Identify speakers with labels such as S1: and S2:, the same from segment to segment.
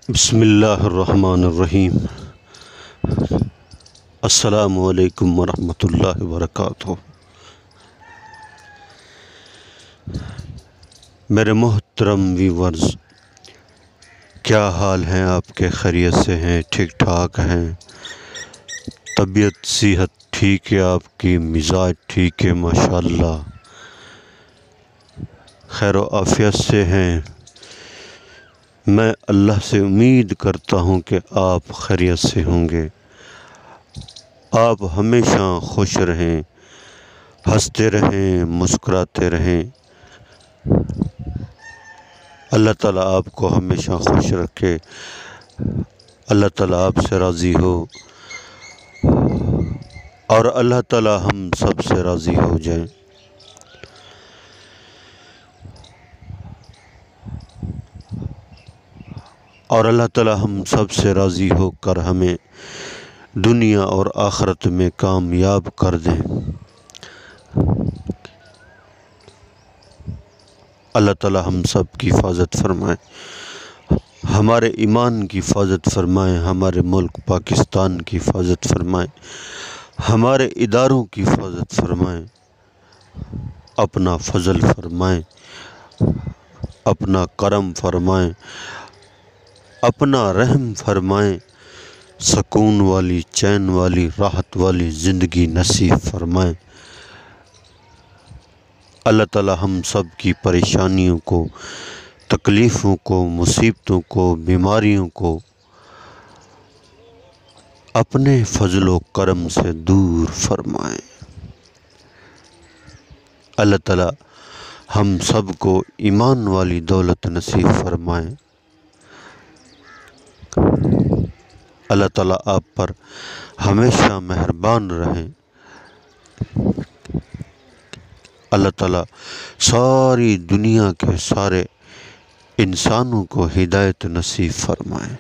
S1: بسم اللہ الرحمن الرحیم۔ السلام علیکم ورحمۃ اللہ وبرکاتہ۔ میرے محترم ویورز، کیا حال ہیں آپ کے؟ خیریت سے ہیں؟ ٹھیک ٹھاک ہیں؟ طبیعت صحت ٹھیک ہے؟ آپ کی مزاج ٹھیک ہے؟ ماشاءاللہ خیر و عافیت سے ہیں؟ میں اللہ سے امید کرتا ہوں کہ آپ خیریت سے ہوں گے۔ آپ ہمیشہ خوش رہیں، ہنستے رہیں، مسکراتے رہیں۔ اللہ تعالیٰ آپ کو ہمیشہ خوش رکھے، اللہ تعالیٰ آپ سے راضی ہو، اور اللہ تعالیٰ ہم سب سے راضی ہو جائیں۔ اور اللہ تعالیٰ ہم سب سے راضی ہو کر ہمیں دنیا اور آخرت میں کامیاب کر دیں۔ اللہ تعالیٰ ہم سب کی حفاظت فرمائے، ہمارے ایمان کی حفاظت فرمائے، ہمارے ملک پاکستان کی حفاظت فرمائے، ہمارے اداروں کی حفاظت فرمائے، اپنا فضل فرمائے، اپنا کرم فرمائے، اپنا رحم فرمائیں، سکون والی، چین والی، راحت والی زندگی نصیب فرمائیں۔ اللہ تعالی ہم سب کی پریشانیوں کو، تکلیفوں کو، مصیبتوں کو، بیماریوں کو اپنے فضل و کرم سے دور فرمائیں۔ اللہ تعالی ہم سب کو ایمان والی دولت نصیب فرمائیں۔ اللہ تعالیٰ آپ پر ہمیشہ مہربان رہیں۔ اللہ تعالیٰ ساری دنیا کے سارے انسانوں کو ہدایت نصیب فرمائیں۔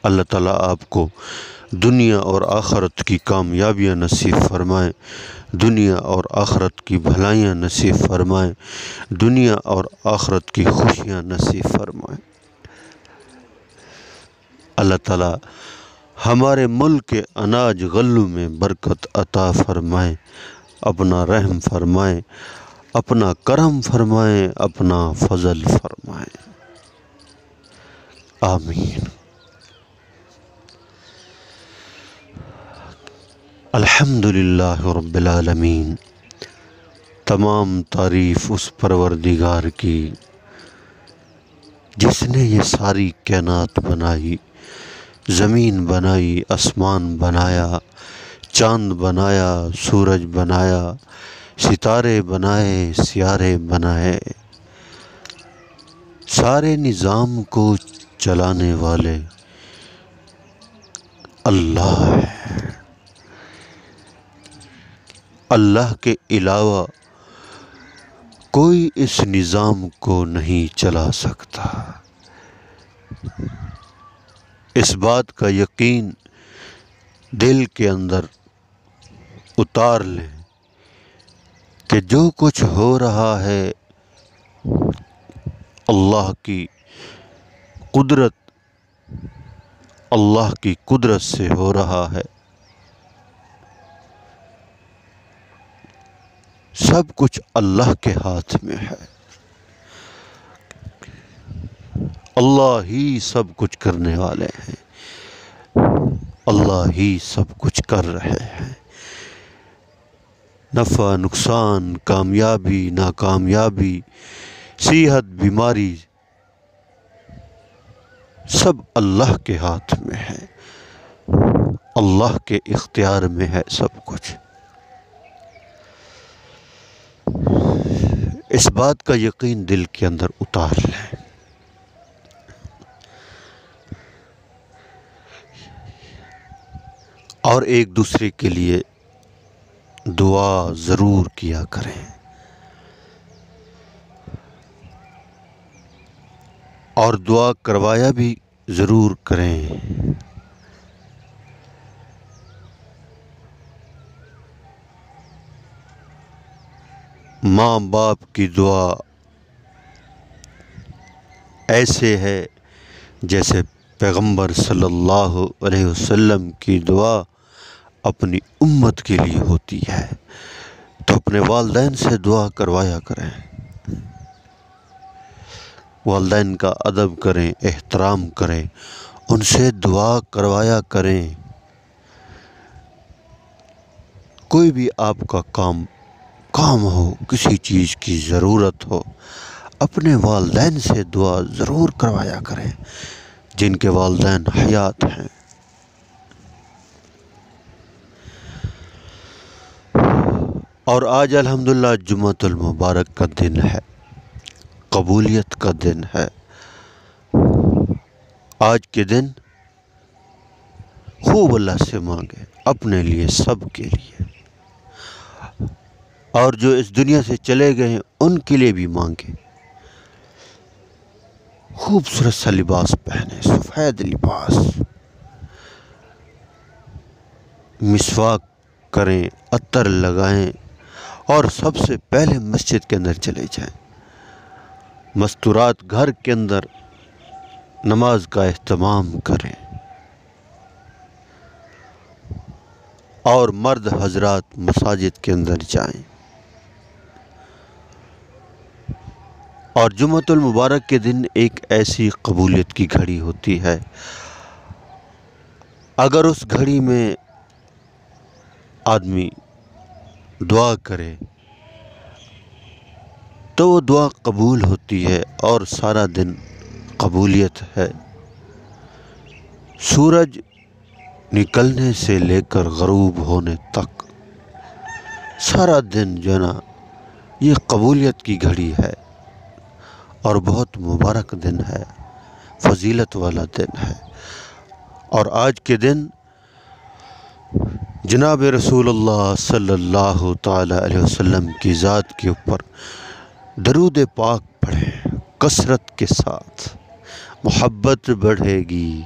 S1: اللہ تعالیٰ آپ کو دنیا اور آخرت کی کامیابیاں نصیب فرمائیں، دنیا اور آخرت کی بھلائیاں نصیب فرمائیں، دنیا اور آخرت کی خوشیاں نصیب فرمائیں۔ اللہ تعالیٰ ہمارے ملک کے اناج غلوں میں برکت عطا فرمائیں، اپنا رحم فرمائیں، اپنا کرم فرمائیں، اپنا فضل فرمائیں۔ آمین۔ الحمدللہ رب العالمین۔ تمام تعریف اس پروردگار کی جس نے یہ ساری کائنات بنائی، زمین بنائی، آسمان بنایا، چاند بنایا، سورج بنایا، ستارے بنائے، سیارے بنائے۔ سارے نظام کو چلانے والے اللہ ہے۔ اللہ کے علاوہ کوئی اس نظام کو نہیں چلا سکتا۔ اس بات کا یقین دل کے اندر اتار لیں کہ جو کچھ ہو رہا ہے اللہ کی قدرت سے ہو رہا ہے۔ سب کچھ اللہ کے ہاتھ میں ہے۔ اللہ ہی سب کچھ کرنے والے ہیں، اللہ ہی سب کچھ کر رہے ہیں۔ نفع نقصان، کامیابی ناکامیابی، صحت بیماری، سب اللہ کے ہاتھ میں ہے، اللہ کے اختیار میں ہے سب کچھ۔ اس بات کا یقین دل کے اندر اتار لیں۔ اور ایک دوسرے کے لیے دعا ضرور کیا کریں، اور دعا کروایا بھی ضرور کریں۔ ماں باپ کی دعا ایسے ہے جیسے پیغمبر صلی اللہ علیہ وسلم کی دعا اپنی امت کے لیے ہوتی ہے۔ تو اپنے والدین سے دعا کروایا کریں، والدین کا ادب کریں، احترام کریں، ان سے دعا کروایا کریں۔ کوئی بھی آپ کا کام ہو، کسی چیز کی ضرورت ہو، اپنے والدین سے دعا ضرور کروایا کریں جن کے والدین حیات ہیں۔ اور آج الحمدللہ جمعۃ المبارک کا دن ہے، قبولیت کا دن ہے۔ آج کے دن خوب اللہ سے مانگے، اپنے لیے، سب کے لیے، اور جو اس دنیا سے چلے گئے ہیں ان کے لیے بھی مانگے۔ خوبصورت سا لباس پہنے، سفید لباس، مسواک کریں، عطر لگائیں، اور سب سے پہلے مسجد کے اندر چلے جائیں۔ مستورات گھر کے اندر نماز کا اہتمام کریں، اور مرد حضرات مساجد کے اندر جائیں۔ اور جمعۃ المبارک کے دن ایک ایسی قبولیت کی گھڑی ہوتی ہے، اگر اس گھڑی میں آدمی دعا کرے تو وہ دعا قبول ہوتی ہے، اور سارا دن قبولیت ہے۔ سورج نکلنے سے لے کر غروب ہونے تک سارا دن جو ہے نا، یہ قبولیت کی گھڑی ہے، اور بہت مبارک دن ہے، فضیلت والا دن ہے۔ اور آج کے دن جناب رسول اللہ صلی اللہ تعالی علیہ وسلم کی ذات کے اوپر درود پاک پڑھیں کثرت کے ساتھ، محبت بڑھے گی،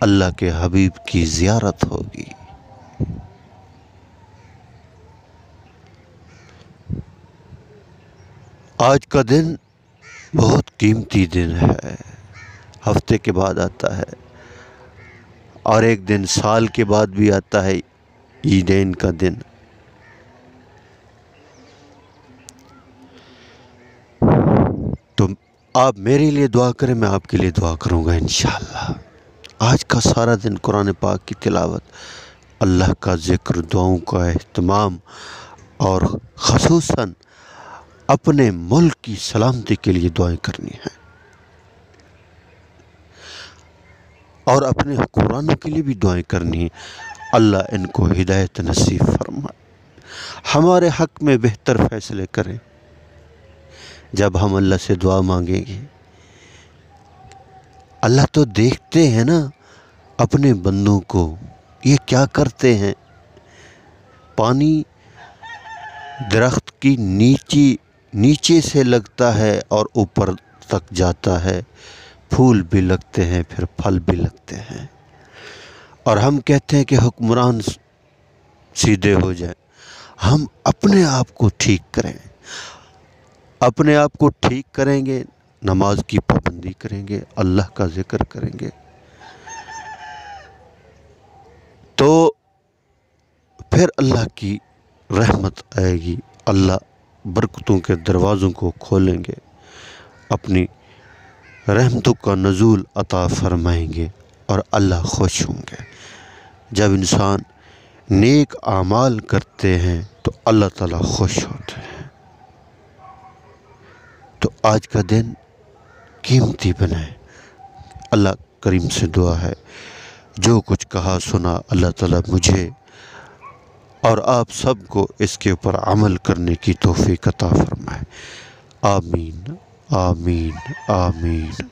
S1: اللہ کے حبیب کی زیارت ہوگی۔ آج کا دن بہت قیمتی دن ہے، ہفتے کے بعد آتا ہے، اور ایک دن سال کے بعد بھی آتا ہے، عیدین کا دن۔ تو آپ میرے لیے دعا کریں، میں آپ کے لیے دعا کروں گا انشاءاللہ۔ آج کا سارا دن قرآن پاک کی تلاوت، اللہ کا ذکر، دعاؤں کا اہتمام، اور خصوصاً اپنے ملک کی سلامتی کے لیے دعائیں کرنی ہیں، اور اپنے حکمرانوں کے لیے بھی دعائیں کرنی ہیں۔ اللہ ان کو ہدایت نصیب فرمائے، ہمارے حق میں بہتر فیصلے کریں۔ جب ہم اللہ سے دعا مانگیں گے، اللہ تو دیکھتے ہیں نا اپنے بندوں کو، یہ کیا کرتے ہیں۔ پانی درخت کی نیچے سے لگتا ہے اور اوپر تک جاتا ہے، پھول بھی لگتے ہیں، پھر پھل بھی لگتے ہیں، اور ہم کہتے ہیں کہ حکمران سیدھے ہو جائیں۔ ہم اپنے آپ کو ٹھیک کریں، اپنے آپ کو ٹھیک کریں گے، نماز کی پابندی کریں گے، اللہ کا ذکر کریں گے، تو پھر اللہ کی رحمت آئے گی، اللہ برکتوں کے دروازوں کو کھولیں گے، اپنی رحمتوں کا نزول عطا فرمائیں گے، اور اللہ خوش ہوں گے۔ جب انسان نیک اعمال کرتے ہیں تو اللہ تعالیٰ خوش ہوتے ہیں۔ تو آج کا دن قیمتی بنائیں۔ اللہ کریم سے دعا ہے، جو کچھ کہا سنا اللہ تعالیٰ مجھے اور آپ سب کو اس کے اوپر عمل کرنے کی توفیق عطا فرمائے۔ آمین آمین آمین۔